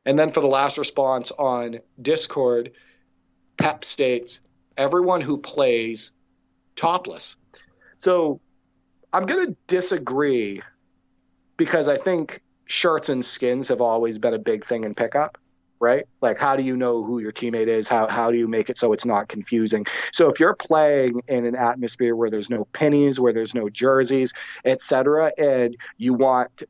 And then for the last response on Discord, Pep states, everyone who plays topless. So I'm going to disagree, because I think shirts and skins have always been a big thing in pickup, right? Like, how do you know who your teammate is? How do you make it so it's not confusing? So if you're playing in an atmosphere where there's no pennies, where there's no jerseys, etc., and you want,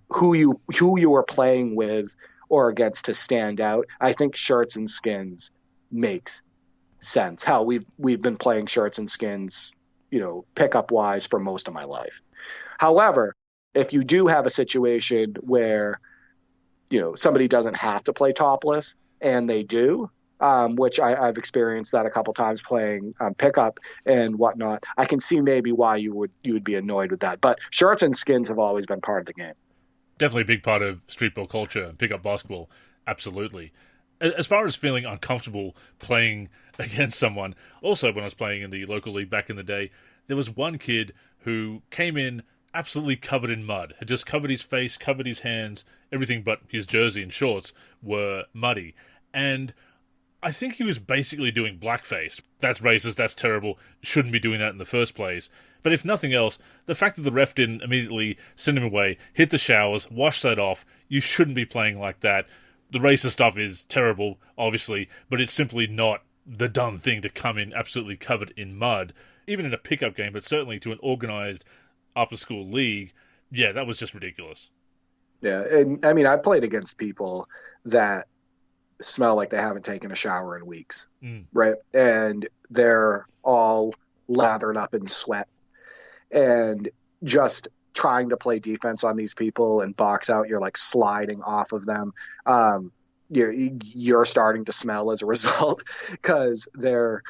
who you are playing with or against to stand out, I think shirts and skins makes sense. Hell, we've been playing shirts and skins, pickup wise for most of my life. However, if you do have a situation where, somebody doesn't have to play topless and they do, which I've experienced that a couple times playing pickup and whatnot, I can see maybe why you would be annoyed with that. But shirts and skins have always been part of the game. Definitely a big part of streetball culture and pickup basketball. Absolutely. As far as feeling uncomfortable playing against someone, also when I was playing in the local league back in the day, there was one kid who came in absolutely covered in mud, had just covered his face, covered his hands, everything but his jersey and shorts were muddy. And I think he was basically doing blackface. That's racist, that's terrible, shouldn't be doing that in the first place. But if nothing else, the fact that the ref didn't immediately send him away, hit the showers, wash that off, you shouldn't be playing like that. The racist stuff is terrible, obviously, but it's simply not the done thing to come in absolutely covered in mud, even in a pickup game, but certainly to an organised after-school league. Yeah, that was just ridiculous. Yeah, and I mean, I played against people that smell like they haven't taken a shower in weeks, right? And they're all lathered up in sweat and just trying to play defense on these people and box out. You're like sliding off of them. You're starting to smell as a result because they're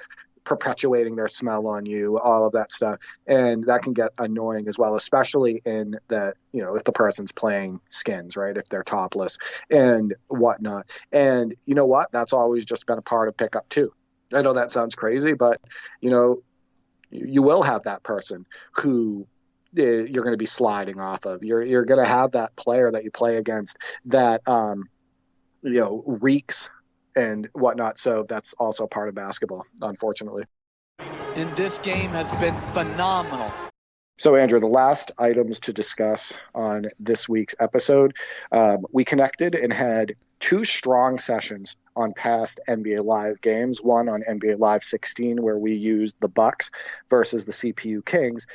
perpetuating their smell on you, all of that stuff. And that can get annoying as well, especially in that, if the person's playing skins, right? If they're topless and whatnot. And you know what? That's always just been a part of pickup too. I know that sounds crazy, but you will have that person who you're going to be sliding off of. You're going to have that player that you play against that, reeks and whatnot. So that's also part of basketball, unfortunately. And this game has been phenomenal. So, Andrew, the last items to discuss on this week's episode, we connected and had 2 strong sessions on past NBA Live games. One on NBA Live 16, where we used the Bucks versus the CPU Kings,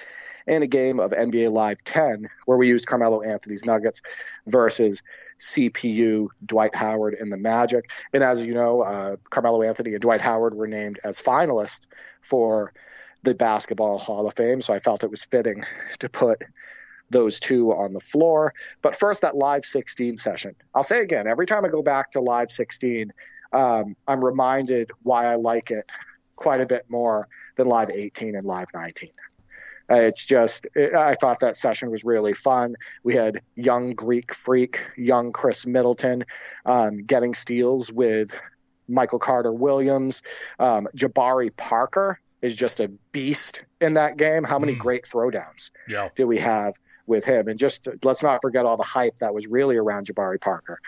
and a game of NBA Live 10, where we used Carmelo Anthony's Nuggets versus CPU, Dwight Howard, and the Magic. And as you know, Carmelo Anthony and Dwight Howard were named as finalists for the Basketball Hall of Fame, so I felt it was fitting to put those 2 on the floor. But first, that Live 16 session. I'll say again, every time I go back to Live 16, I'm reminded why I like it quite a bit more than Live 18 and Live 19. I thought that session was really fun. We had young Greek Freak, young Chris Middleton, getting steals with Michael Carter-Williams. Jabari Parker is just a beast in that game. How many great throwdowns do we have with him? And just let's not forget all the hype that was really around Jabari Parker.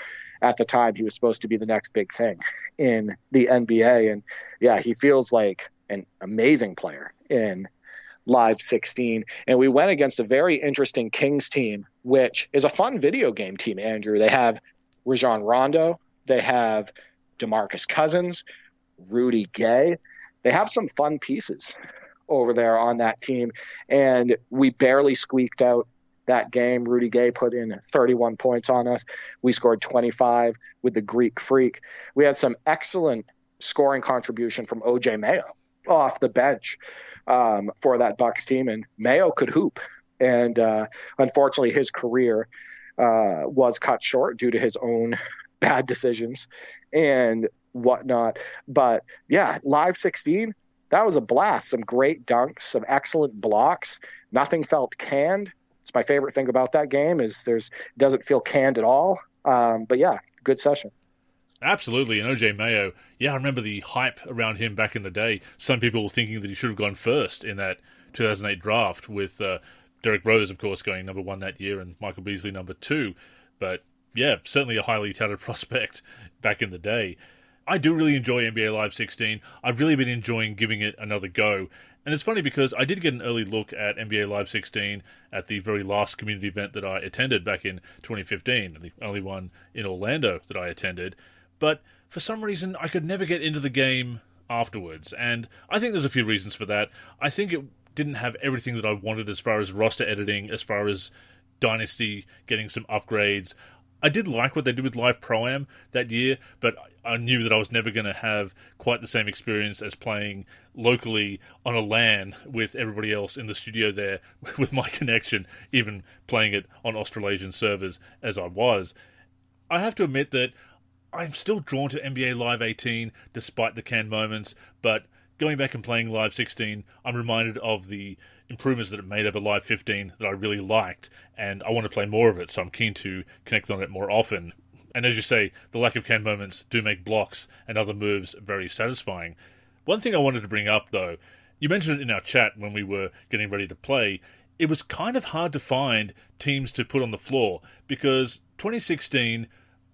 At the time, he was supposed to be the next big thing in the NBA. And yeah, he feels like an amazing player in Live 16. And we went against a very interesting Kings team, which is a fun video game team, Andrew. They have Rajon Rondo. They have DeMarcus Cousins, Rudy Gay. They have some fun pieces over there on that team, and we barely squeaked out that game. Rudy Gay put in 31 points on us. We scored 25 with the Greek Freak. We had some excellent scoring contribution from O.J. Mayo off the bench for that Bucks team, and Mayo could hoop. And unfortunately, his career was cut short due to his own bad decisions and whatnot. But yeah, Live 16, that was a blast. Some great dunks, some excellent blocks. Nothing felt canned. It's my favorite thing about that game is doesn't feel canned at all. But yeah, good session. Absolutely. And OJ Mayo, yeah, I remember the hype around him back in the day. Some people were thinking that he should have gone first in that 2008 draft with Derrick Rose, of course, going number 1 that year and Michael Beasley number 2. But yeah, certainly a highly touted prospect back in the day. I do really enjoy NBA Live 16. I've really been enjoying giving it another go. And it's funny because I did get an early look at NBA Live 16 at the very last community event that I attended back in 2015, the only one in Orlando that I attended. But for some reason, I could never get into the game afterwards. And I think there's a few reasons for that. I think it didn't have everything that I wanted as far as roster editing, as far as Dynasty getting some upgrades. I did like what they did with Live Pro-Am that year, but I knew that I was never going to have quite the same experience as playing locally on a LAN with everybody else in the studio there with my connection, even playing it on Australasian servers as I was. I have to admit that I'm still drawn to NBA Live 18 despite the canned moments, but going back and playing Live 16, I'm reminded of the improvements that it made over Live 15 that I really liked, and I want to play more of it, so I'm keen to connect on it more often. And as you say, the lack of canned moments do make blocks and other moves very satisfying. One thing I wanted to bring up, though, you mentioned it in our chat when we were getting ready to play, it was kind of hard to find teams to put on the floor, because 2016,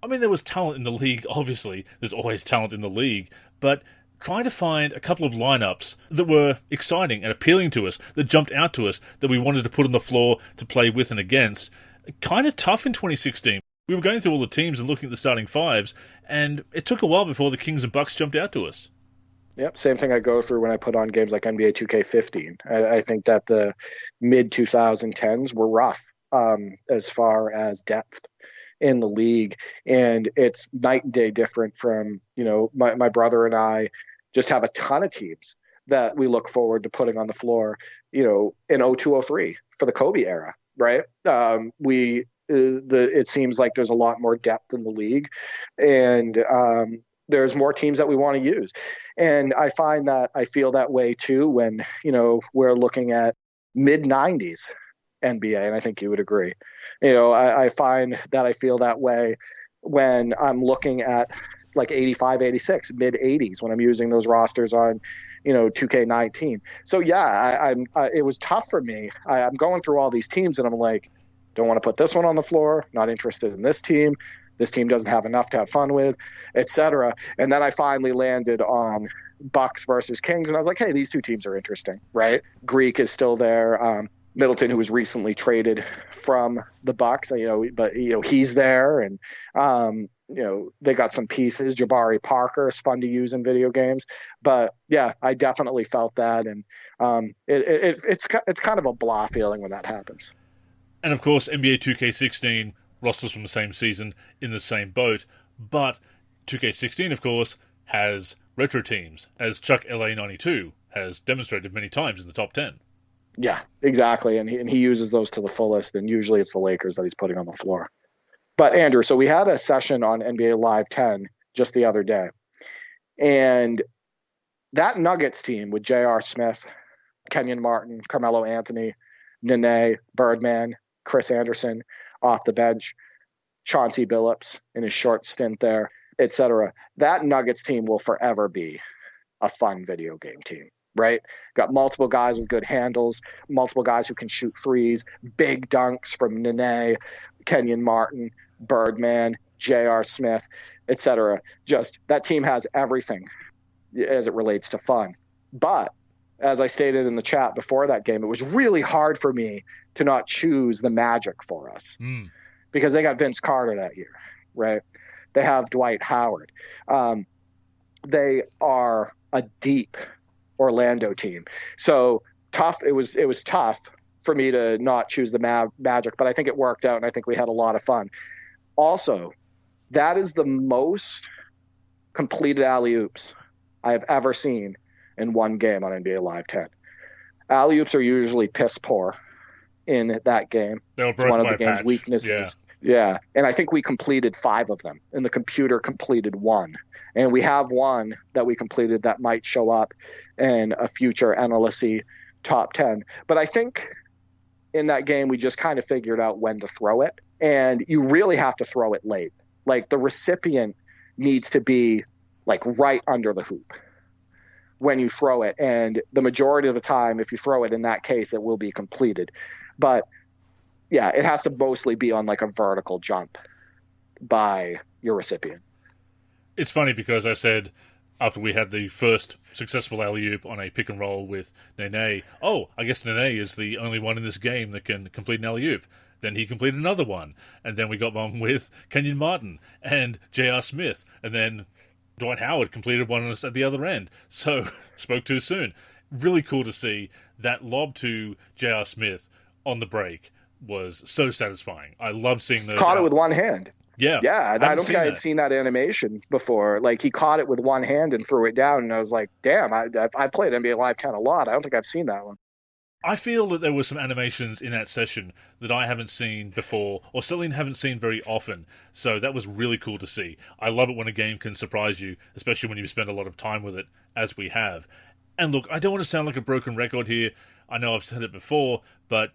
I mean, there was talent in the league, obviously, there's always talent in the league, but trying to find a couple of lineups that were exciting and appealing to us, that jumped out to us, that we wanted to put on the floor to play with and against, kind of tough in 2016. We were going through all the teams and looking at the starting fives, and it took a while before the Kings and Bucks jumped out to us. Yep, same thing I go through when I put on games like NBA 2K15. I think that the mid-2010s were rough as far as depth in the league, and it's night and day different from, my brother and I just have a ton of teams that we look forward to putting on the floor, in 02-03 for the Kobe era, right? It seems like there's a lot more depth in the league, and there's more teams that we want to use. And I find that I feel that way too when, we're looking at mid-90s NBA, and I think you would agree. I find that I feel that way when I'm looking at like 85, 86, mid-80s when I'm using those rosters on, 2K19. So yeah, it was tough for me. I'm going through all these teams and I'm like, don't want to put this one on the floor, not interested in this team. This team doesn't have enough to have fun with, etc. And then I finally landed on Bucks versus Kings, and I was like, hey, these two teams are interesting, right? Greek is still there. Middleton, who was recently traded from the Bucks, but he's there, and they got some pieces. Jabari Parker is fun to use in video games, but yeah, I definitely felt that, and it's kind of a blah feeling when that happens. And of course, NBA 2K16 rosters from the same season in the same boat, but 2K16, of course, has retro teams, as Chuck LA92 has demonstrated many times in the top 10. Yeah, exactly. And he uses those to the fullest, and usually it's the Lakers that he's putting on the floor. But Andrew, so we had a session on NBA Live 10 just the other day. And that Nuggets team with J.R. Smith, Kenyon Martin, Carmelo Anthony, Nene, Birdman, Chris Anderson off the bench, Chauncey Billups in his short stint there, etc. That Nuggets team will forever be a fun video game team. Right? Got multiple guys with good handles, multiple guys who can shoot threes, big dunks from Nene, Kenyon Martin, Birdman, J.R. Smith, etc. Just that team has everything as it relates to fun. But as I stated in the chat before that game, it was really hard for me to not choose the Magic for us because they got Vince Carter that year, right? They have Dwight Howard. They are a deep Orlando team. So tough. It was tough for me to not choose the Magic, but I think it worked out, and I think we had a lot of fun. Also, that is the most completed alley-oops I have ever seen in one game on NBA Live 10. Alley-oops are usually piss poor in that game. It's one of the game's weaknesses. Yeah, and I think we completed 5 of them, and the computer completed 1. And we have one that we completed that might show up in a future NLSC top 10. But I think in that game, we just kind of figured out when to throw it. And you really have to throw it late. Like, the recipient needs to be, like, right under the hoop when you throw it. And the majority of the time, if you throw it in that case, it will be completed. But yeah, it has to mostly be on like a vertical jump by your recipient. It's funny because I said after we had the first successful alley-oop on a pick and roll with Nene, I guess Nene is the only one in this game that can complete an alley-oop. Then he completed another one. And then we got one with Kenyon Martin and J.R. Smith. And then Dwight Howard completed one at the other end. So, spoke too soon. Really cool to see that lob to J.R. Smith on the break was so satisfying. I love seeing those. Caught it with one hand. Yeah. I don't think I had seen that animation before. Like, he caught it with one hand and threw it down, and I was like, damn, I played NBA Live 10 a lot. I don't think I've seen that one. I feel that there were some animations in that session that I haven't seen before, or certainly haven't seen very often, so that was really cool to see. I love it when a game can surprise you, especially when you spend a lot of time with it, as we have. And look, I don't want to sound like a broken record here. I know I've said it before, but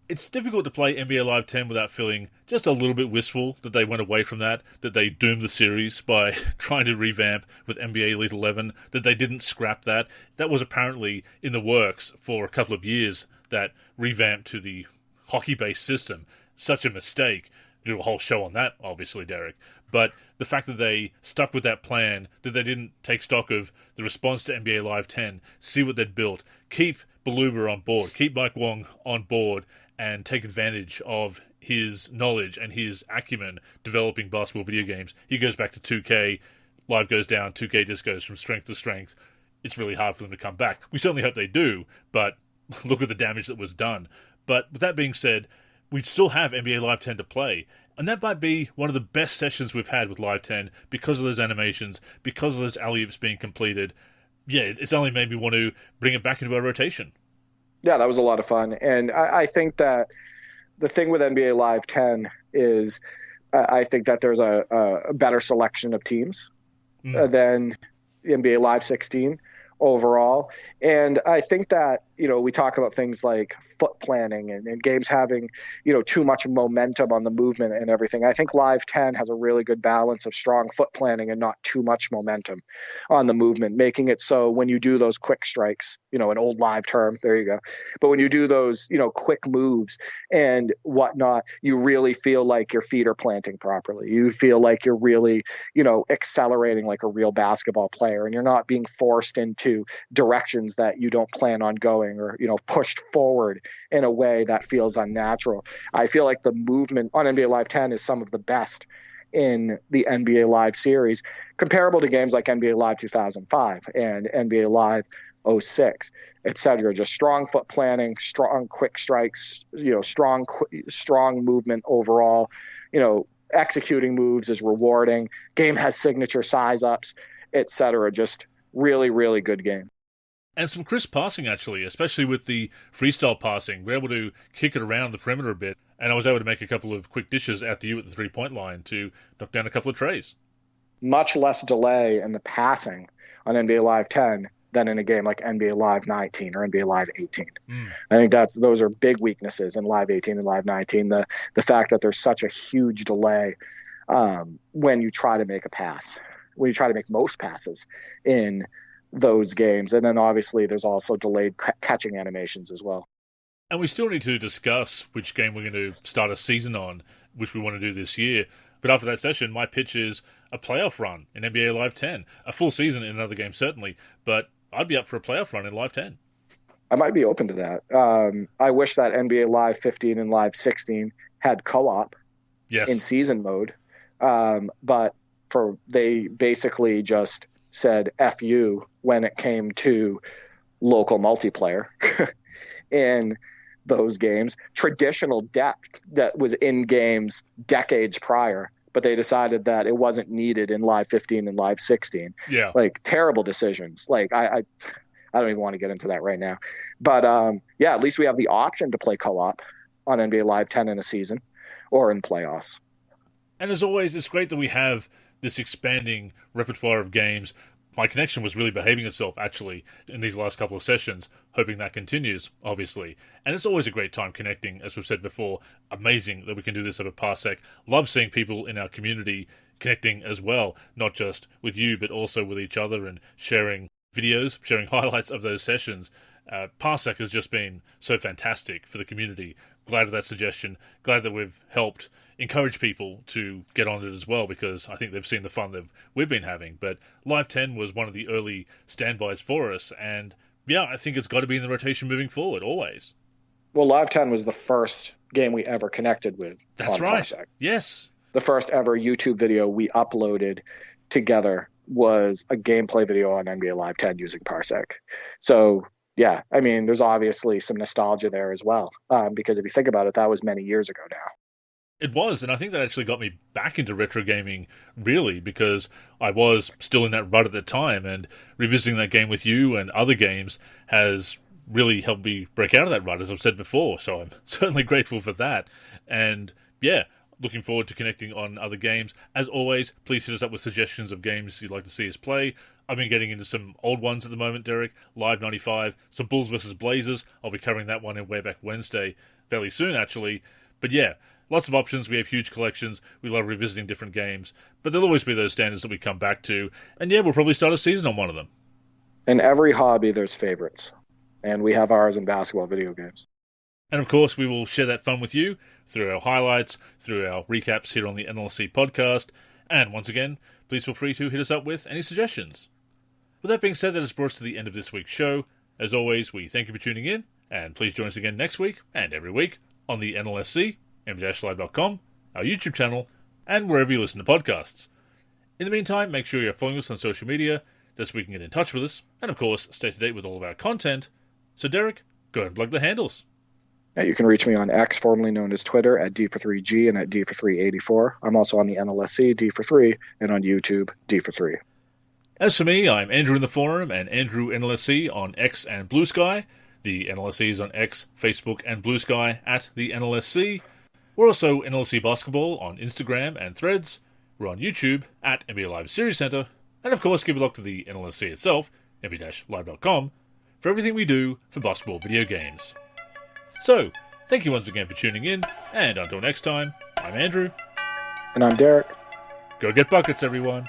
it's difficult to play NBA Live 10 without feeling just a little bit wistful that they went away from that they doomed the series by trying to revamp with NBA Elite 11, that they didn't scrap that. That was apparently in the works for a couple of years, that revamp to the hockey-based system. Such a mistake. Do a whole show on that, obviously, Derek. But the fact that they stuck with that plan, that they didn't take stock of the response to NBA Live 10, see what they'd built, keep Beluba on board, keep Mike Wong on board, and take advantage of his knowledge and his acumen developing basketball video games. He goes back to 2K, Live goes down, 2K just goes from strength to strength. It's really hard for them to come back. We certainly hope they do, but look at the damage that was done. But with that being said, we still have NBA Live 10 to play, and that might be one of the best sessions we've had with Live 10 because of those animations, because of those alley-oops being completed. Yeah, it's only made me want to bring it back into our rotation. Yeah, that was a lot of fun. And I think that the thing with NBA Live 10 is I think that there's a better selection of teams than NBA Live 16 overall. And I think that, we talk about things like foot planning and games having, too much momentum on the movement and everything. I think Live 10 has a really good balance of strong foot planning and not too much momentum on the movement, making it so when you do those quick strikes, an old Live term, there you go. But when you do those, quick moves and whatnot, you really feel like your feet are planting properly. You feel like you're really, accelerating like a real basketball player, and you're not being forced into directions that you don't plan on going foreshadowing or, pushed forward in a way that feels unnatural. I feel like the movement on NBA Live 10 is some of the best in the NBA Live series, comparable to games like NBA Live 2005 and NBA Live 06, etc. Just strong foot planning, strong quick strikes, strong movement overall. Executing moves is rewarding. Game has signature size ups, etc. Just really, really good game. And some crisp passing, actually, especially with the freestyle passing. We're able to kick it around the perimeter a bit, and I was able to make a couple of quick dishes out to you at the three-point line to knock down a couple of trays. Much less delay in the passing on NBA Live 10 than in a game like NBA Live 19 or NBA Live 18. I think those are big weaknesses in Live 18 and Live 19. The fact that there's such a huge delay when you try to make a pass, when you try to make most passes in those games. And then obviously there's also delayed catching animations as well. And we still need to discuss which game we're going to start a season on, which we want to do this year. But after that session, my pitch is a playoff run in NBA Live 10. A full season in another game, certainly, but I'd be up for a playoff run in Live 10. I might be open to that. I wish that NBA Live 15 and Live 16 had co-op in season mode. But they basically just said F you when it came to local multiplayer in those games. Traditional depth that was in games decades prior, but they decided that it wasn't needed in Live 15 and Live 16. Yeah. Like, terrible decisions. Like, I don't even want to get into that right now. But, at least we have the option to play co-op on NBA Live 10 in a season or in playoffs. And as always, it's great that we have this expanding repertoire of games. My connection was really behaving itself, actually, in these last couple of sessions, hoping that continues, obviously. And it's always a great time connecting, as we've said before. Amazing that we can do this over Parsec. Love seeing people in our community connecting as well, not just with you, but also with each other and sharing videos, sharing highlights of those sessions. Parsec has just been so fantastic for the community. Glad of that suggestion. Glad that we've helped encourage people to get on it as well, because I think they've seen the fun that we've been having. But Live 10 was one of the early standbys for us, and I think it's got to be in the rotation moving forward, always. Well, Live 10 was the first game we ever connected with. That's on right. Parsec. Yes. The first ever YouTube video we uploaded together was a gameplay video on NBA Live 10 using Parsec. So, there's obviously some nostalgia there as well, because if you think about it, that was many years ago now. It was, and I think that actually got me back into retro gaming, really, because I was still in that rut at the time, and revisiting that game with you and other games has really helped me break out of that rut, as I've said before, so I'm certainly grateful for that. And, looking forward to connecting on other games. As always, please hit us up with suggestions of games you'd like to see us play. I've been getting into some old ones at the moment, Derek. Live 95, some Bulls vs. Blazers. I'll be covering that one in Way Back Wednesday fairly soon, actually. But lots of options. We have huge collections. We love revisiting different games. But there'll always be those standards that we come back to. And we'll probably start a season on one of them. In every hobby, there's favorites. And we have ours in basketball video games. And of course, we will share that fun with you through our highlights, through our recaps here on the NLSC Podcast. And once again, please feel free to hit us up with any suggestions. With that being said, that has brought us to the end of this week's show. As always, we thank you for tuning in, and please join us again next week and every week on the NLSC, nb-live.com, our YouTube channel, and wherever you listen to podcasts. In the meantime, make sure you're following us on social media, so we can get in touch with us, and of course, stay to date with all of our content. So Derek, go ahead and plug the handles. You can reach me on X, formerly known as Twitter, at D43G and at D4384. I'm also on the NLSC, D43, and on YouTube, D43. As for me, I'm Andrew in the forum and Andrew NLSC on X and Blue Sky. The NLSC is on X, Facebook, and Blue Sky at the NLSC. We're also NLSC Basketball on Instagram and Threads. We're on YouTube at NBA Live Series Center. And of course, keep a look to the NLSC itself, nb-live.com, for everything we do for basketball video games. So, thank you once again for tuning in, and until next time, I'm Andrew. And I'm Derek. Go get buckets, everyone.